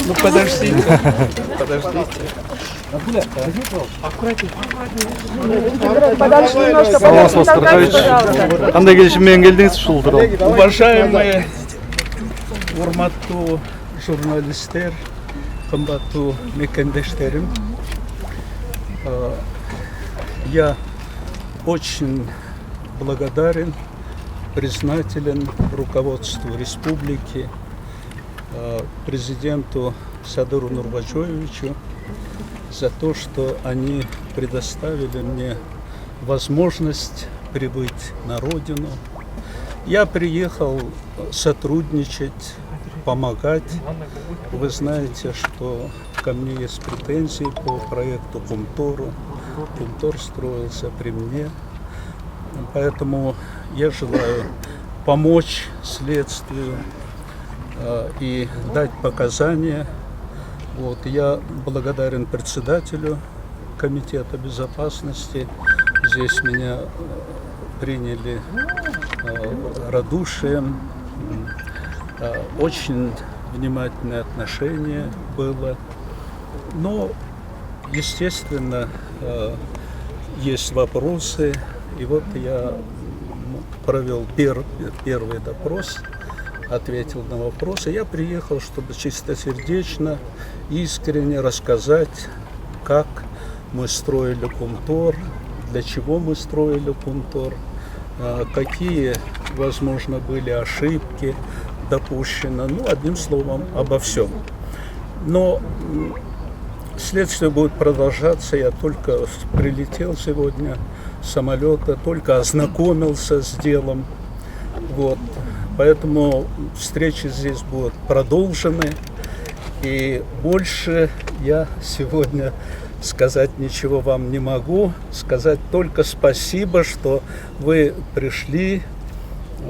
Ну подождите. Подальше немножко, подальше, пожалуйста. Кандай келишиммен келдиңиз ушул тууралуу? Уважаемые урматтуу журналисттер, кымбаттуу мекендештерим, я очень благодарен, признателен руководству республики, президенту Садыру Нурбачевичу за то, что они предоставили мне возможность прибыть на родину. Я приехал сотрудничать, помогать. Вы знаете, что ко мне есть претензии по проекту Кумтору. Кумтор строился при мне. Поэтому я желаю помочь следствию и дать показания. Вот, я благодарен председателю комитета безопасности. Здесь меня приняли радушием. Очень внимательное отношение было. Но, естественно, есть вопросы. И вот я провел первый допрос, ответил на вопросы. Я приехал, чтобы чистосердечно, искренне рассказать, как мы строили Кумтор, для чего мы строили Кумтор, какие, возможно, были ошибки допущены. Ну, одним словом, обо всем. Но следствие будет продолжаться. Я только прилетел сегодня с самолета, только ознакомился с делом. Вот. Поэтому встречи здесь будут продолжены. И больше я сегодня сказать ничего вам не могу. Сказать только спасибо, что вы пришли.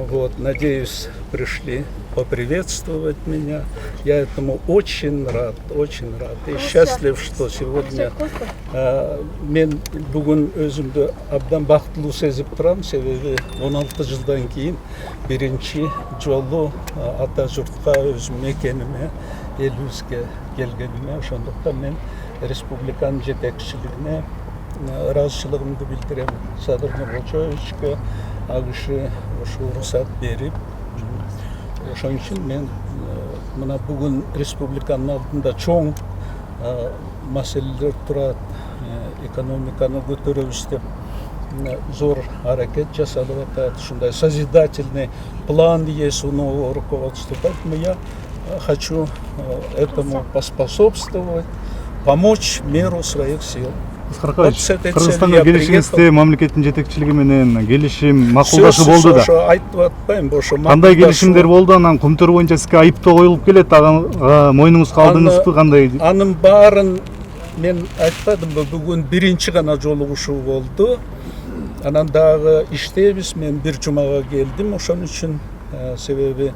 Вот, надеюсь, пришли поприветствовать меня. Я этому очень рад, очень рад. И счастлив, что сегодня мен бүгін өзімді абдан бақытлы сезіп тұрам, себебі 16 жылдан кейін бірінші жолы ата жұртқа өзім мекеніме, елімізге келгеніме, ошондуктан мен республиканың жетекшілігіне разышылығымды білдіремін. Садыр Нурбачевичке агышы ошо рұқсат берип, ошон үчүн мен мына бүгүн республиканын алдында чоң маселелер турат, экономиканы көтөрөбүз деп зор аракет жасалып атат. Ушундай созидательный план есть у нового руководства. Поэтому я хочу этому поспособствовать, помочь в меру своих сил. Кыргызстанга келишиңизде мамлекеттин жетекчилиги менен келишим макулдашы болду да. Айтып атпайм, ошо кандай келишимдер болду? Анан Кумтор боюнча сизге айыптоо коюлуп келет, ага мойнуңузга алдыңызбы, кандай? Анын баарын мен айтпадымбы, бүгүн биринчи гана жолугушуу болду. Анан дагы иштейбиз, мен бир жумага келдим, ошон үчүн себеби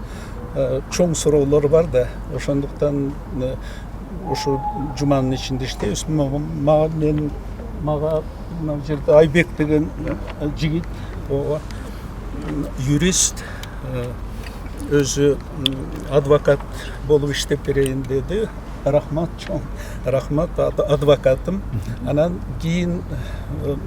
чоң суроолор бар да, ошондуктан ошо жуманын ичинде иштейбиз. Мага мына жерде Айбек деген жигит, юрист, өзү адвокат болуп иштеп берейин деди. Рахмат, чоң рахмат, адвокатым. Анан кийин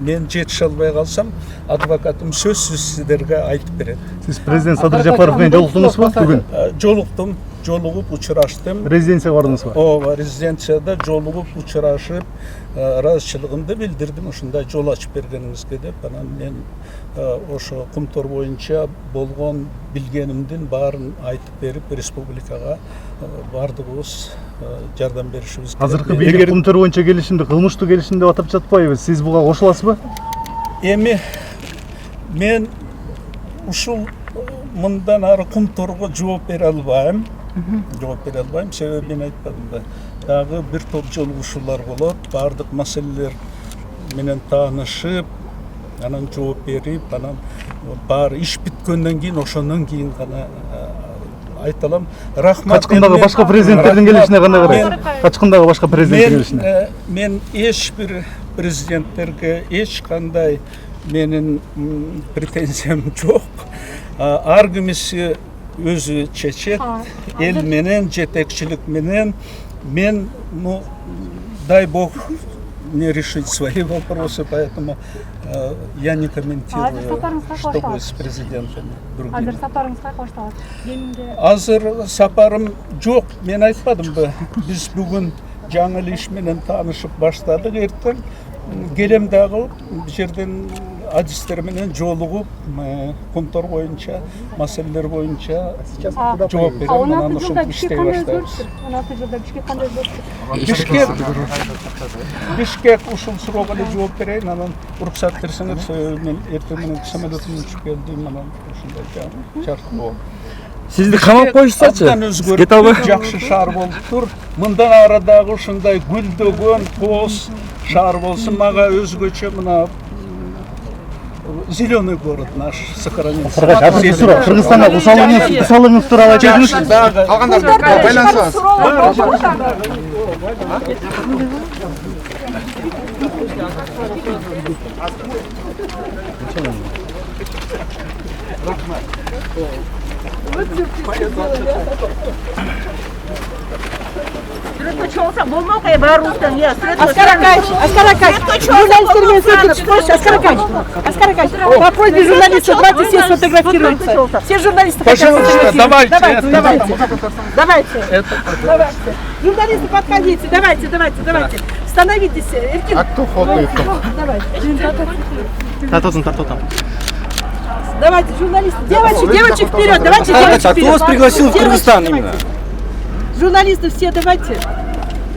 мен жетише албай калсам, адвокатым сөзсүз сиздерге айтып берет. Сиз президент Садыр Жапаров менен жолуктуңузбу бүгүн? Жолуктум, жолугуп учураштым. Резиденцияга бардыңызбы? Ооба, резиденцияда жолугуп учурашып, ыраазычылыгымды билдирдим, ушундай жол ачып бергениңизге деп. Анан мен ошо Кумтор боюнча болгон билгенимдин баарын айтып берип, республикага бардыгыбыз жардам беришибиз керек. Азыркы бийлик Кумтор боюнча келишимди кылмыштуу келишим деп атап жатпайбы? Сиз буга кошуласызбы? Эми мен ушул мындан ары Кумторго жооп бере албайм. Жооп бере албайм, себеби мен айтпадымбы. Дагы бир топ жолугушуулар болот, бардык маселелер менен таанышып, анан жооп берип, анан баары иш бүткөндөн кийин, ошондон кийин гана айталам. Рахмат. Качкындагы башка президенттердин келишине кандай карайсыз? Качкындагы башка президенттин келишине? Мен эч бир президенттерге ешқандай менің претензиям жоқ. Ар кімісі өзі чечет, ел менен, жетекшілік менен. Мен, дай бог, не решить свои вопросы, поэтому я не комментирую, что будет с президентами другими. Азыр сапарым жоқ, мен айтпадым ба, біз бүгін жаңа ишменен танышып баштадық, ертең келем дағы жерден адистерменен жолығып, Кумтор бойынша, мәселелер бойынша жооп берем, анан ошентип иштей баштайбыз. Бишкек ушул суроого эле жооп берейин, анан уруксат берсеңер, мен эртең менен самолетимден түшүп келдим, анан ушундай шарт болот. Сизди камап коюшсачы? Кете албай. Жакшы шаар болуп тур. Мындан ары дагы ушундай гүлдөгөн коз шаар болсун, мага өзгөчө мына зеленый город наш сохранился. Кыргызстанда кусалыңыз тууралуу айтыңыз. Калгандар байланышабыз. Аскар Акаевич, журналистермен сөйтіп шықпайшы, Аскар Акаевич, по просьбе журналистов, давайте все сфотографируются. Все журналисты хотят сфотографироваться. Давайте. Журналисты, подходите, давайте. Становитесь. А кто фотоет? Давайте. Тартотун. Давайте, журналисты. Девочек вперед, давайте девочек вперед. Кто вас пригласил в Кыргызстан именно? Журналисты все, давайте.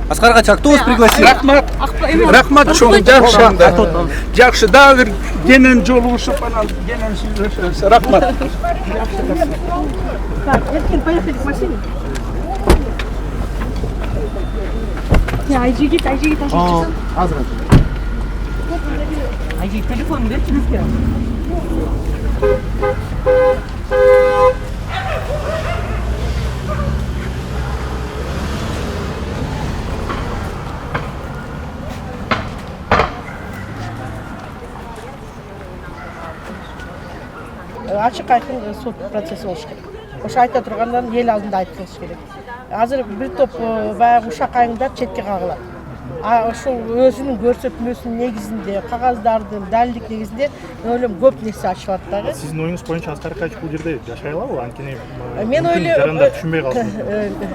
Аскар Акаевич, кто вас пригласил? Рахмат чоң, жакшы дагы бир кенен жолугушуп анан кенен сүйлөшөбүз. Рахмат. Так, Эркин, поехали к машине. Айжигит. Айжигит, телефон берчи бизге. Ачык айкын суд процесси болуш керек. Ошо айта тургандан эл алдында айтылыш керек. Азыр бир топ баягы ушак айыңдар четке кагылат. Ошол өзүнүн көрсөтмөсүнүн негизинде, кагаздардын далилдик негизинде ойлойм көп нерсе ачылат дагы. Сиздин оюңуз боюнча Аскар Акаевич бул жерде жашай алабы? Анткени Мен ойлойм, жарандар түшүнбөй калсын.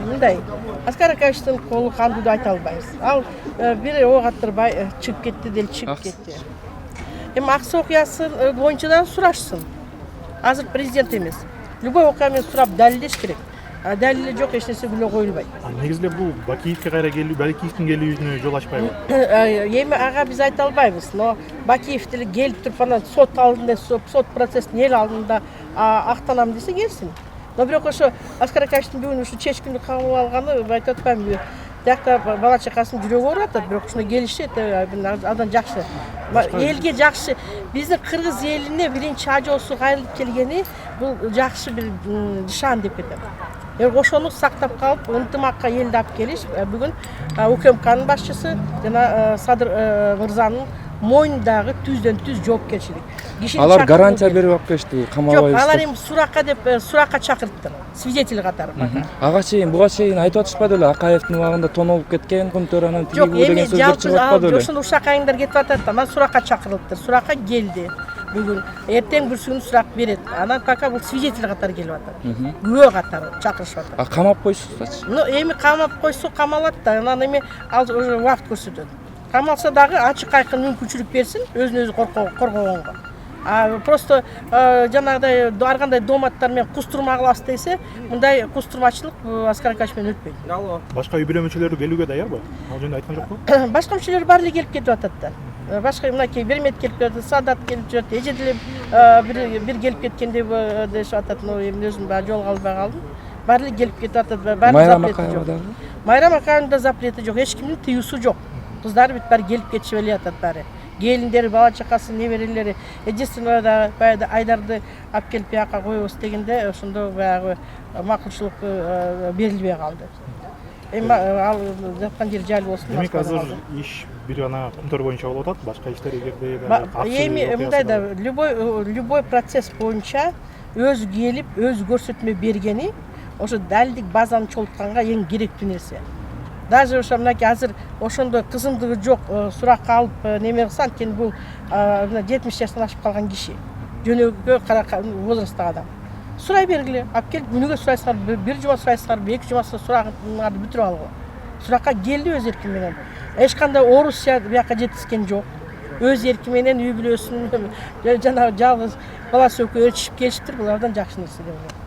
Мындай, Аскар Акаевичтин колу кандууду айта албайбыз. Ал бир ок аттырбай чыгып кетти дел чыгып кетти. Эми аксы окуясы боюнчадан сурашсын. Азыр президент эмес. Любой окуяны сурап далилдеш керек. Далили жок, эч нерсе күнөө коюлбайт. Негизде бул Бакиевке кайра келүү, Баликиевдин келүүнө жол ачпайбы? Эми ага биз айта албайбыз, но Бакиев деле келип туруп анан сот алдында, сот процессин эл алдында актанам десе келсин. Но бирок ошо Аскар Акаевичтин бүгүн ушу чечкиндүү кабыл алганы айтып атпаймынбы? Тиякта бала чакасынын жүрөгү ооруп атат, бирок ушуну келишет, андан жакшы. Элге жакшы. Биздин кыргыз элине биринчи ажоосу кайрылып келгени бул жакшы бир нышан деп кетем. Ошону сактап калып, ынтымакка элди алып келиш бүгүн УКМКнын башчысы жана Садыр мырзанын мойнундагы түздөн түз жоопкерчилик. Алар гарантия берип алып келишти, камабайбыз. Жок, алар эми суракка деп суракка чакырттыр. Свидетель катары. Ага чейин, буга чейин айтып атышпады эле, Акаевдин убагында тонолуп кеткен, Кумтөр анан тиги деген сөздөр чыгып атпады эле. Ошону ушак айыңдар кетип атат да, анан суракка чакырылыптыр. Суракка келди. Бүгүн эртең бүрсүгүн сурак берет. Анан пока бул свидетель катары келип атат. Күбө катары чакырышып атат. Камап койсузачы? Эми камап койсо камалат да, анан эми ал уже убакыт көрсөтөт. Камалса дагы ачык айкын мүмкүнчүлүк берсин өзүн өзү коргогонго. Просто жанагыдай ар кандай доматтар менен кустурма кылабыз десе, мындай кустурмачылык Аскар Акаевич менен өтпөйт. Башка үй бүлө мүчөлөрү келүүгө даярбы? Ал жөнүндө айткан жокпу? Башка мүчөлөр баары эле келип кетип атат да. Башка мынакей Бермет келип кетти, Садат келип жүрөт, эже деле бир келип кеткендей дешип атат, но эми өзүм баа жолуга албай калдым. Баары эле келип кетип атат, баары запрети жок. Майрам Акаевдин да запрети жок, эч кимдин тыюусу жок. Кыздары бүт баары келип кетишип эле атат баары. Келиндери, бала чакасы, неберелери, единственное да баягы Айдарды алып келип бияка коебуз дегенде ошондо баягы макулчулук берилбей калды. эми ал жаткан жери жайлуу болсун. Демек азыр иш бир гана Кумтөр боюнча болуп атат, башка иштер эгерде эми мындай да любой процесс боюнча өзү келип өзү көрсөтмө бергени ошо далилдик базаны чогултканга эң керектүү нерсе. Даже ошо мынакей азыр ошондой кызымдыгы жок суракка алып неме кылса, анткени бул 70 жаштан ашып калган киши, жөнөкөй возрасттагы адам. Сурай бергиле, алып келип күнүгө сурайсыңар, бир жума сурайсыңарбы, 2 жума сурагыңарды бүтүрүп алгыла. Суракка келди өз эрки менен. Эч кандай орусча бияка жеткизген жок. Өз эрки менен үй бүлөсүн жанагы жалгыз баласы экөө ээрчишип келишиптир, бул абдан жакшы нерсе деп ойлойм.